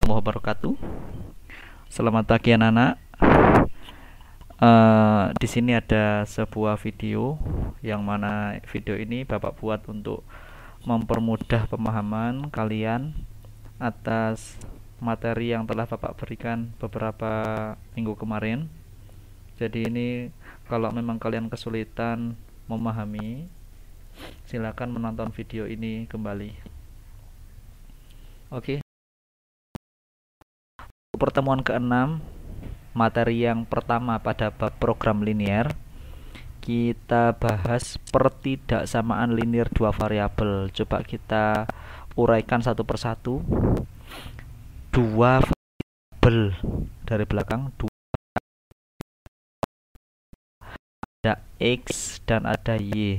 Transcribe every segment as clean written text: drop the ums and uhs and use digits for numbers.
warahmatullahi wabarakatuh. Selamat pagi anak-anak. Di sini ada sebuah video yang mana video ini Bapak buat untuk mempermudah pemahaman kalian atas materi yang telah Bapak berikan beberapa minggu kemarin. Jadi ini kalau memang kalian kesulitan memahami, silakan menonton video ini kembali. Oke. Pertemuan ke-6, materi yang pertama pada bab program linier, kita bahas pertidaksamaan linier dua variabel. Coba kita uraikan satu persatu. Dua variabel dari belakang, ada X dan ada Y.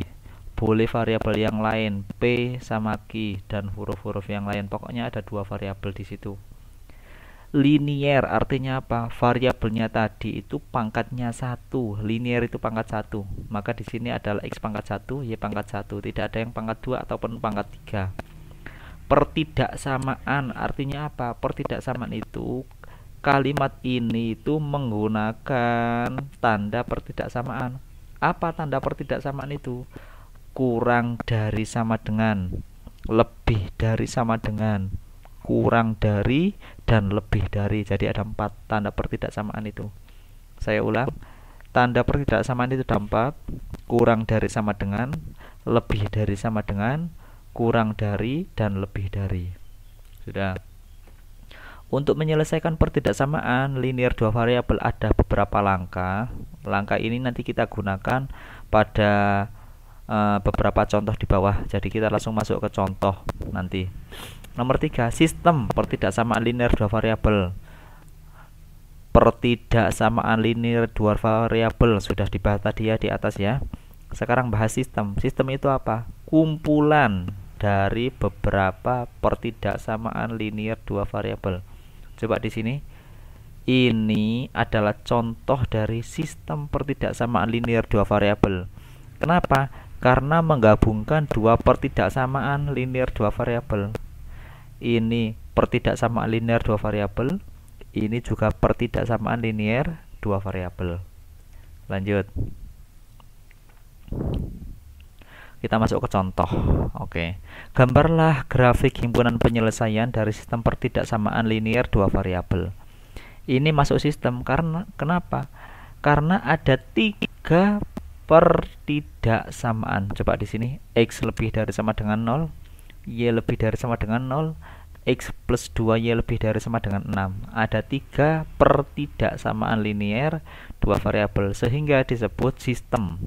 Boleh variabel yang lain, P sama Q dan huruf-huruf yang lain. Pokoknya ada dua variabel di situ. Linier artinya apa? Variabelnya tadi itu pangkatnya 1. Linier itu pangkat 1. Maka di sini adalah X pangkat 1, Y pangkat 1. Tidak ada yang pangkat 2 ataupun pangkat 3. Pertidaksamaan artinya apa? Pertidaksamaan itu kalimat ini itu menggunakan tanda pertidaksamaan. Apa tanda pertidaksamaan itu? Kurang dari sama dengan, lebih dari sama dengan, kurang dari, dan lebih dari. Jadi ada 4 tanda pertidaksamaan itu. Saya ulang, tanda pertidaksamaan itu ada 4. Kurang dari sama dengan, lebih dari sama dengan, kurang dari, dan lebih dari. Sudah. Untuk menyelesaikan pertidaksamaan linier dua variabel ada beberapa langkah. Langkah ini nanti kita gunakan pada beberapa contoh di bawah. Jadi kita langsung masuk ke contoh nanti. Nomor 3, sistem pertidaksamaan linier dua variabel. Pertidaksamaan linier dua variabel sudah dibahas tadi ya di atas ya. Sekarang bahas sistem. Sistem itu apa? Kumpulan dari beberapa pertidaksamaan linier dua variabel. Coba di sini. Ini adalah contoh dari sistem pertidaksamaan linier dua variabel. Kenapa? Karena menggabungkan dua pertidaksamaan linier dua variabel. Ini pertidaksamaan linier dua variabel, ini juga pertidaksamaan linier dua variabel. Lanjut. Kita masuk ke contoh. Oke. Gambarlah grafik himpunan penyelesaian dari sistem pertidaksamaan linier dua variabel. Ini masuk sistem karena kenapa? Karena ada 3 pertidaksamaan. Coba di sini X lebih dari sama dengan 0, Y lebih dari sama dengan 0, X plus 2Y lebih dari sama dengan 6. Ada 3 pertidaksamaan linier dua variabel sehingga disebut sistem.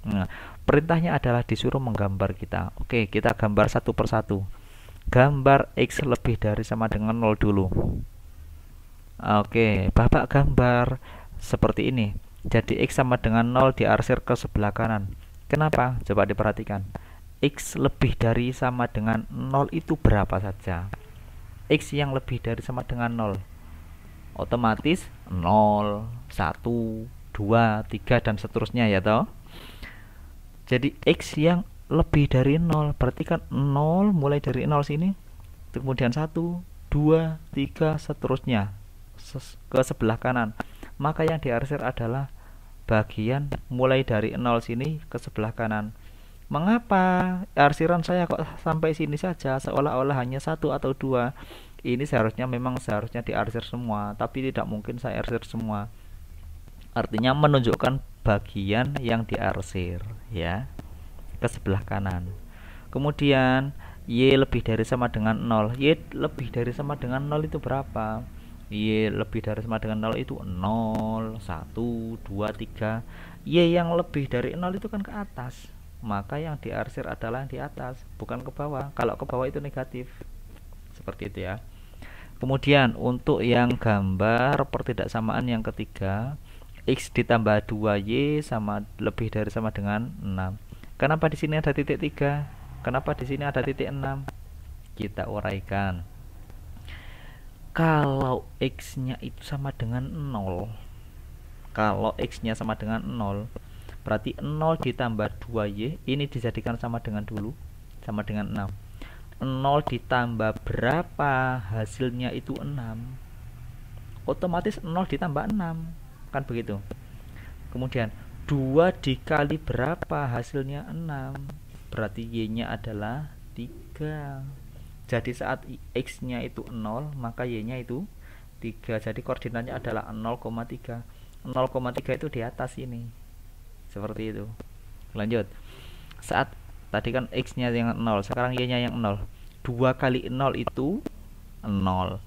Nah, perintahnya adalah disuruh menggambar kita. Oke, kita gambar satu persatu. Gambar X lebih dari sama dengan 0 dulu. Oke, Bapak gambar seperti ini. Jadi X sama dengan 0 diarsir ke sebelah kanan. Kenapa? Coba diperhatikan. X lebih dari sama dengan 0 itu berapa saja? X yang lebih dari sama dengan 0 otomatis 0, 1, 2, 3 dan seterusnya ya toh. Jadi X yang lebih dari 0 berarti kan 0 mulai dari 0 sini, kemudian 1, 2, 3 seterusnya ke sebelah kanan. Maka yang diarsir adalah bagian mulai dari 0 sini ke sebelah kanan. Mengapa arsiran saya kok sampai sini saja, seolah-olah hanya 1 atau 2? Ini memang seharusnya diarsir semua, tapi tidak mungkin saya arsir semua. Artinya menunjukkan bagian yang diarsir ya, ke sebelah kanan. Kemudian Y lebih dari sama dengan 0. Y lebih dari sama dengan 0 itu berapa? Y lebih dari sama dengan 0 itu 0, 1, 2, 3. Y yang lebih dari 0 itu kan ke atas. Maka yang diarsir adalah yang di atas, bukan ke bawah. Kalau ke bawah itu negatif. Seperti itu ya. Kemudian untuk yang gambar pertidaksamaan yang ketiga, X ditambah 2Y sama lebih dari sama dengan 6. Kenapa di sini ada titik 3? Kenapa di sini ada titik 6? Kita uraikan. Kalau X-nya itu sama dengan 0, kalau X-nya sama dengan 0, berarti 0 ditambah 2Y ini dijadikan sama dengan dulu, sama dengan 6. 0 ditambah berapa hasilnya itu 6, otomatis 0 ditambah 6, kan begitu. Kemudian 2 dikali berapa hasilnya 6, berarti Y nya adalah 3. Jadi saat X nya itu 0 maka Y nya itu 3. Jadi koordinatnya adalah 0,3. 0,3 itu di atas ini, seperti itu. Lanjut, saat tadi kan X nya yang 0, sekarang Y nya yang 0. 2 kali 0 itu 0.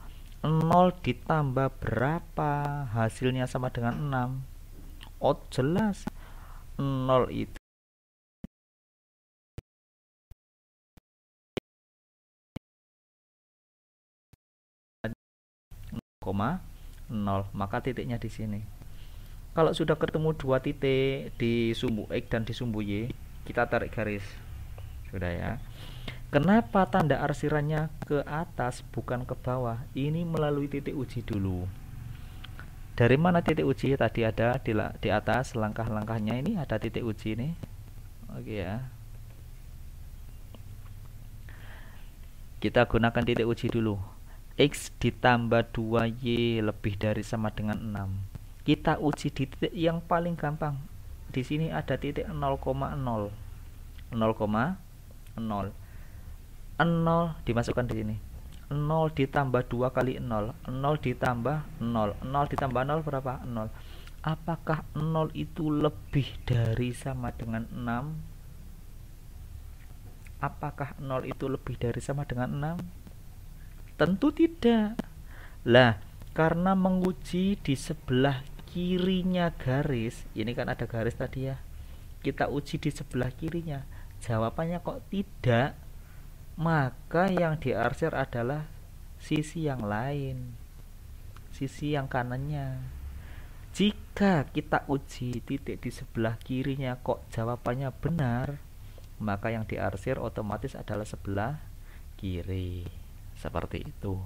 0 ditambah berapa hasilnya sama dengan 6. Oh jelas 0 itu koma 0, maka titiknya di sini. Kalau sudah ketemu dua titik di sumbu X dan di sumbu Y, kita tarik garis. Sudah ya. Kenapa tanda arsirannya ke atas bukan ke bawah? Ini melalui titik uji dulu. Dari mana titik uji? Tadi ada di atas langkah-langkahnya, ini ada titik uji nih. Oke ya. Kita gunakan titik uji dulu. X ditambah 2Y lebih dari sama dengan 6. Kita uji di titik yang paling gampang. Di sini ada titik 0,0. 0,0. 0 dimasukkan di sini. 0 ditambah 2 kali 0. 0 ditambah 0. 0 ditambah 0 berapa? 0. Apakah 0 itu lebih dari sama dengan 6? Apakah 0 itu lebih dari sama dengan 6? Tentu tidak. Lah, karena menguji di sebelah kirinya garis, ini kan ada garis tadi ya. Kita uji di sebelah kirinya. Jawabannya kok tidak? Maka yang diarsir adalah sisi yang lain, sisi yang kanannya. Jika kita uji titik di sebelah kirinya kok jawabannya benar, maka yang diarsir otomatis adalah sebelah kiri. Seperti itu.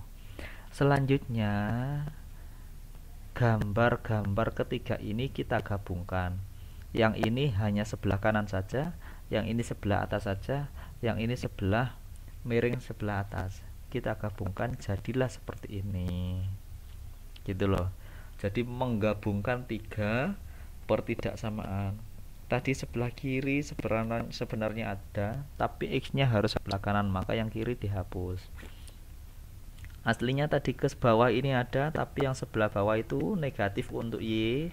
Selanjutnya, gambar-gambar ketiga ini kita gabungkan. Yang ini hanya sebelah kanan saja, yang ini sebelah atas saja, yang ini sebelah miring sebelah atas. Kita gabungkan jadilah seperti ini. Gitu loh. Jadi menggabungkan 3 pertidaksamaan. Tadi sebelah kiri sebenarnya ada, tapi X-nya harus sebelah kanan, maka yang kiri dihapus. Aslinya tadi ke bawah ini ada, tapi yang sebelah bawah itu negatif untuk Y,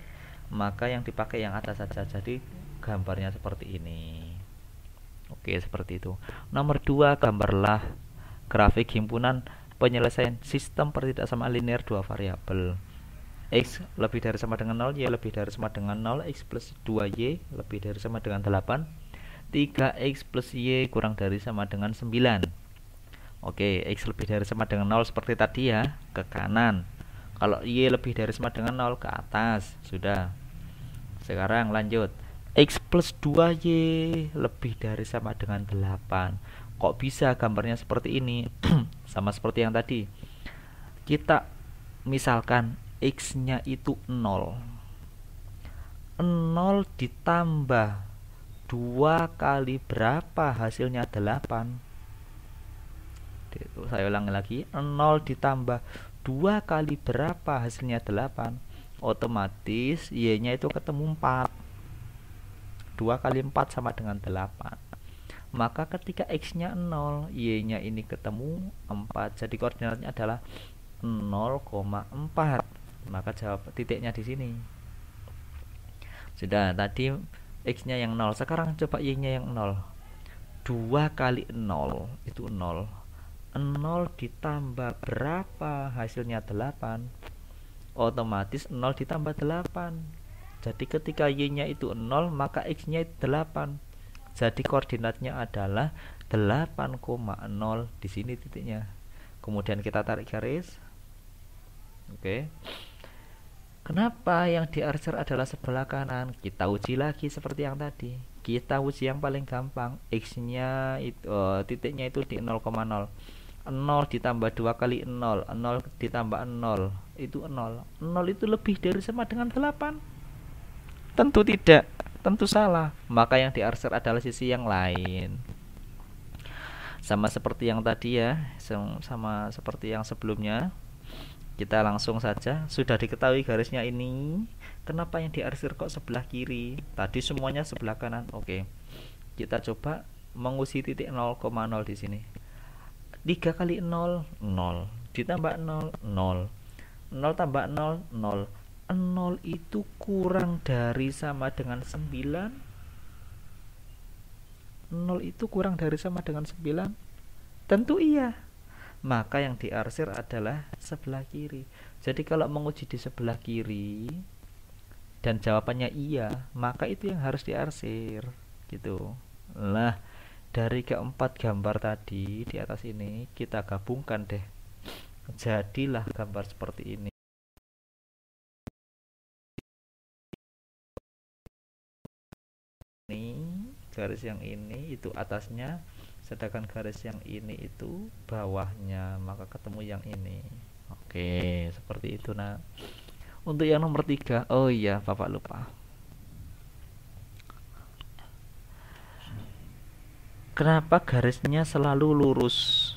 maka yang dipakai yang atas saja. Jadi gambarnya seperti ini. Oke, seperti itu. Nomor 2, gambarlah grafik himpunan penyelesaian sistem pertidaksamaan linear dua variabel. X lebih dari sama dengan 0, Y lebih dari sama dengan 0, X plus 2Y lebih dari sama dengan 8, 3X plus Y kurang dari sama dengan 9. Oke, X lebih dari sama dengan 0 seperti tadi ya, ke kanan. Kalau Y lebih dari sama dengan 0 ke atas. Sudah. Sekarang lanjut. X plus 2Y lebih dari sama dengan 8. Kok bisa gambarnya seperti ini? Sama seperti yang tadi. Kita misalkan X-nya itu 0. 0 ditambah 2 kali berapa hasilnya? 8. Saya ulangi lagi, 0 ditambah 2 kali berapa hasilnya? 8. Otomatis Y nya itu ketemu 4. 2 kali 4 sama dengan 8. Maka ketika X nya 0, Y nya ini ketemu 4. Jadi koordinatnya adalah 0,4. Maka jawab titiknya di sini. Sudah, tadi X nya yang 0, sekarang coba Y nya yang 0. 2 kali 0 itu 0. 0 ditambah berapa hasilnya? 8. Otomatis 0 ditambah 8. Jadi ketika Y nya itu 0 maka X nya itu 8. Jadi koordinatnya adalah 8,0. Di sini titiknya. Kemudian kita tarik garis. Oke. Kenapa yang diarsir adalah sebelah kanan? Kita uji lagi seperti yang tadi. Kita uji yang paling gampang. X nya itu titiknya itu di 0,0. 0 ditambah 2 kali 0, 0 ditambah 0 itu 0. 0 itu lebih dari sama dengan 8? Tentu tidak, tentu salah. Maka yang diarsir adalah sisi yang lain. Sama seperti yang tadi ya, sama seperti yang sebelumnya. Kita langsung saja, sudah diketahui garisnya ini. Kenapa yang diarsir kok sebelah kiri? Tadi semuanya sebelah kanan. Oke. Kita coba menguji titik 0,0 di sini. 3 kali 0, 0. Ditambah 0, 0. 0 tambah 0, 0. 0 itu kurang dari sama dengan 9. 0 itu kurang dari sama dengan 9. Tentu iya. Maka yang diarsir adalah sebelah kiri. Jadi kalau menguji di sebelah kiri dan jawabannya iya, maka itu yang harus diarsir gitu. Nah, dari keempat gambar tadi di atas ini kita gabungkan deh. Jadilah gambar seperti ini. Ini garis yang ini itu atasnya, sedangkan garis yang ini itu bawahnya, maka ketemu yang ini. Oke, seperti itu. Nah, untuk yang nomor 3, oh iya Bapak lupa. Kenapa garisnya selalu lurus?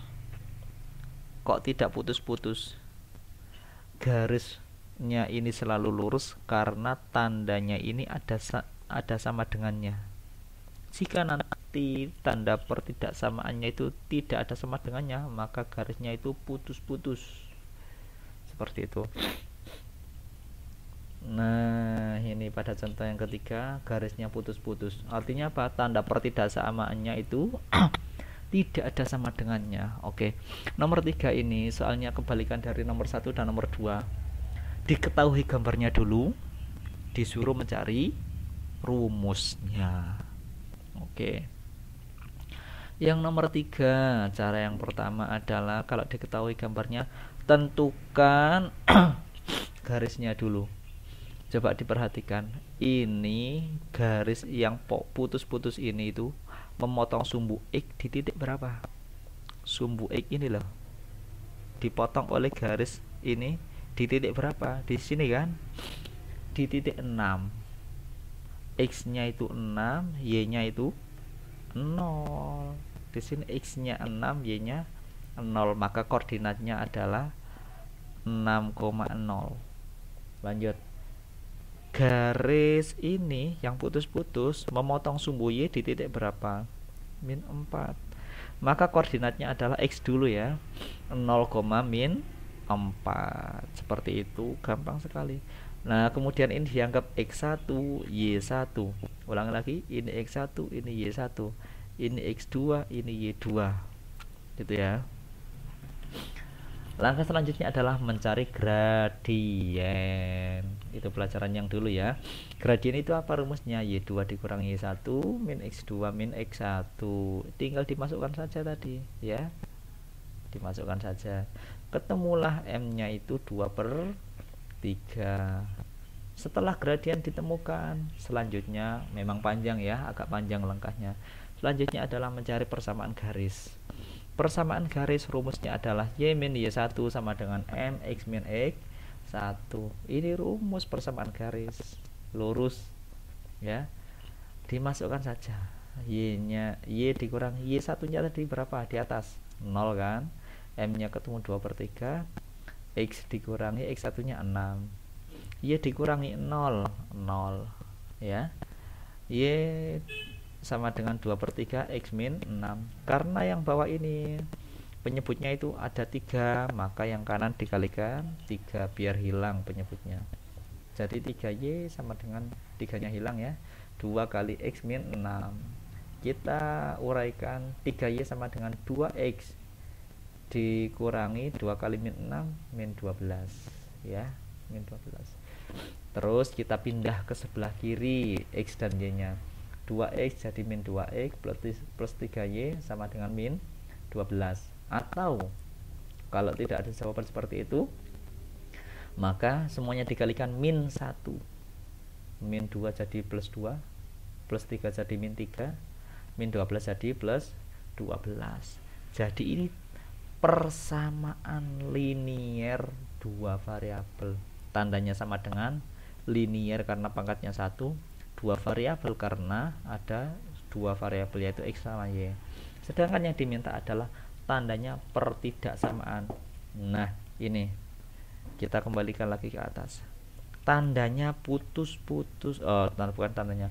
Kok tidak putus-putus? Garisnya ini selalu lurus karena tandanya ini ada sama dengannya. Jika nanti tanda pertidaksamaannya itu tidak ada sama dengannya, maka garisnya itu putus-putus. Seperti itu. Nah, ini pada contoh yang ketiga, garisnya putus-putus. Artinya apa? Tanda pertidaksamaannya itu tidak ada sama dengannya. Oke. Nomor 3 ini soalnya kebalikan dari nomor 1 dan nomor 2. Diketahui gambarnya dulu, disuruh mencari rumusnya. Oke. Yang nomor 3, cara yang pertama adalah kalau diketahui gambarnya, tentukan garisnya dulu. Coba diperhatikan, ini garis yang putus-putus ini itu memotong sumbu X di titik berapa? Sumbu X ini loh dipotong oleh garis ini di titik berapa? Di sini kan? Di titik 6. X-nya itu 6, Y-nya itu 0. Di sini X-nya 6, Y-nya 0, maka koordinatnya adalah 6,0. Lanjut. Garis ini yang putus-putus memotong sumbu Y di titik berapa? Min 4. Maka koordinatnya adalah X dulu ya, 0, min 4. Seperti itu, gampang sekali. Nah, kemudian ini dianggap X1, Y1. Ulang lagi, ini X1, ini Y1. Ini X2, ini Y2. Gitu ya. Langkah selanjutnya adalah mencari gradien. Itu pelajaran yang dulu ya. Gradien itu apa rumusnya? Y2 dikurangi Y1 min X2 min X1. Tinggal dimasukkan saja tadi ya. Dimasukkan saja. Ketemulah M-nya itu 2/3. Setelah gradien ditemukan, selanjutnya memang panjang ya, agak panjang langkahnya. Selanjutnya adalah mencari persamaan garis. Persamaan garis rumusnya adalah Y min Y1 sama dengan M X min X1. Ini rumus persamaan garis lurus ya. Dimasukkan saja. Y-nya, Y dikurangi Y1-nya tadi berapa? Di atas 0 kan. M-nya ketemu 2/3. X dikurangi X1-nya 6. Y dikurangi 0, 0 ya. Y sama dengan 2/3 X min 6. Karena yang bawah ini penyebutnya itu ada 3, maka yang kanan dikalikan 3 biar hilang penyebutnya. Jadi 3Y sama dengan 3-nya hilang ya, 2 kali X min 6. Kita uraikan, 3Y sama dengan 2X dikurangi 2 kali min 6 min 12 ya, min 12. Terus kita pindah ke sebelah kiri X dan Y nya, 2X jadi min 2X plus 3Y sama dengan min 12. Atau kalau tidak ada jawaban seperti itu, maka semuanya dikalikan min 1. Min 2 jadi plus 2, plus 3 jadi min 3, min 12 jadi plus 12. Jadi ini persamaan linier dua variabel. Tandanya sama dengan linier karena pangkatnya 1, 2 variabel karena ada dua variabel yaitu X sama Y. Sedangkan yang diminta adalah tandanya pertidaksamaan. Nah, ini kita kembalikan lagi ke atas. Tandanya putus-putus, bukan tandanya,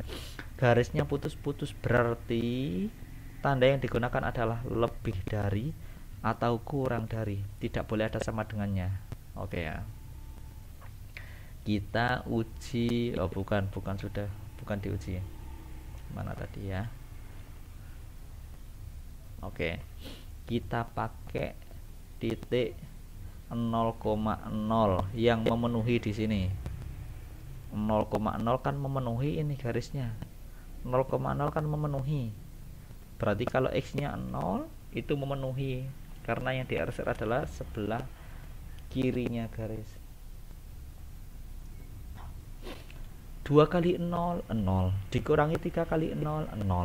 garisnya putus-putus, berarti tanda yang digunakan adalah lebih dari atau kurang dari, tidak boleh ada sama dengannya. Oke ya, kita uji, bukan diuji, mana tadi ya. Oke, kita pakai titik 0,0 yang memenuhi di sini. 0,0 kan memenuhi ini garisnya. 0,0 kan memenuhi. Berarti kalau X-nya 0 itu memenuhi, karena yang diarsir adalah sebelah kirinya garis. 2 kali 0, 0. Dikurangi 3 kali 0, 0.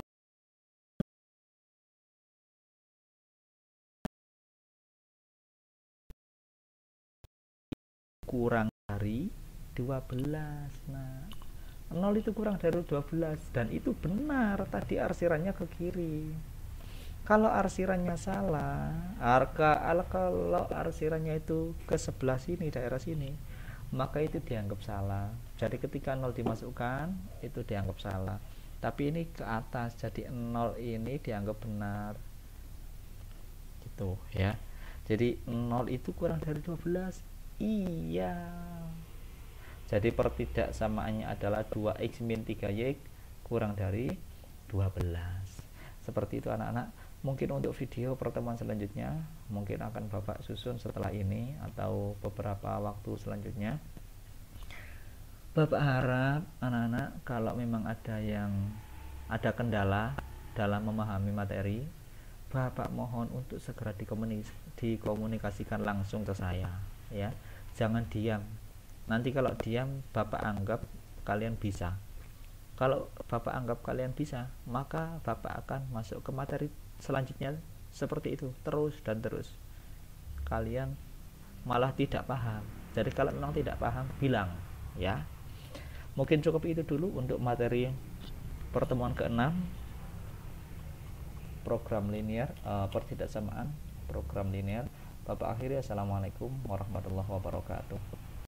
Kurang dari 12. Nah, 0 itu kurang dari 12, dan itu benar, tadi arsirannya ke kiri. Kalau arsirannya salah, kalau arsirannya itu ke sebelah sini, daerah sini, maka itu dianggap salah. Jadi ketika 0 dimasukkan, itu dianggap salah. Tapi ini ke atas, jadi 0 ini dianggap benar. Gitu ya. Jadi 0 itu kurang dari 12. Iya. Jadi pertidaksamaannya adalah 2x min 3y kurang dari 12. Seperti itu anak-anak. Mungkin untuk video pertemuan selanjutnya mungkin akan Bapak susun setelah ini atau beberapa waktu selanjutnya. Bapak harap anak-anak kalau memang ada kendala dalam memahami materi, Bapak mohon untuk segera dikomunikasikan langsung ke saya ya. Jangan diam. Nanti kalau diam Bapak anggap kalian bisa. Kalau Bapak anggap kalian bisa, maka Bapak akan masuk ke materi selanjutnya seperti itu, terus dan terus. Kalian malah tidak paham. Jadi kalau memang tidak paham, bilang ya. Mungkin cukup itu dulu untuk materi pertemuan ke-6 program linear, pertidaksamaan program linear. Bapak akhiri, assalamualaikum warahmatullahi wabarakatuh.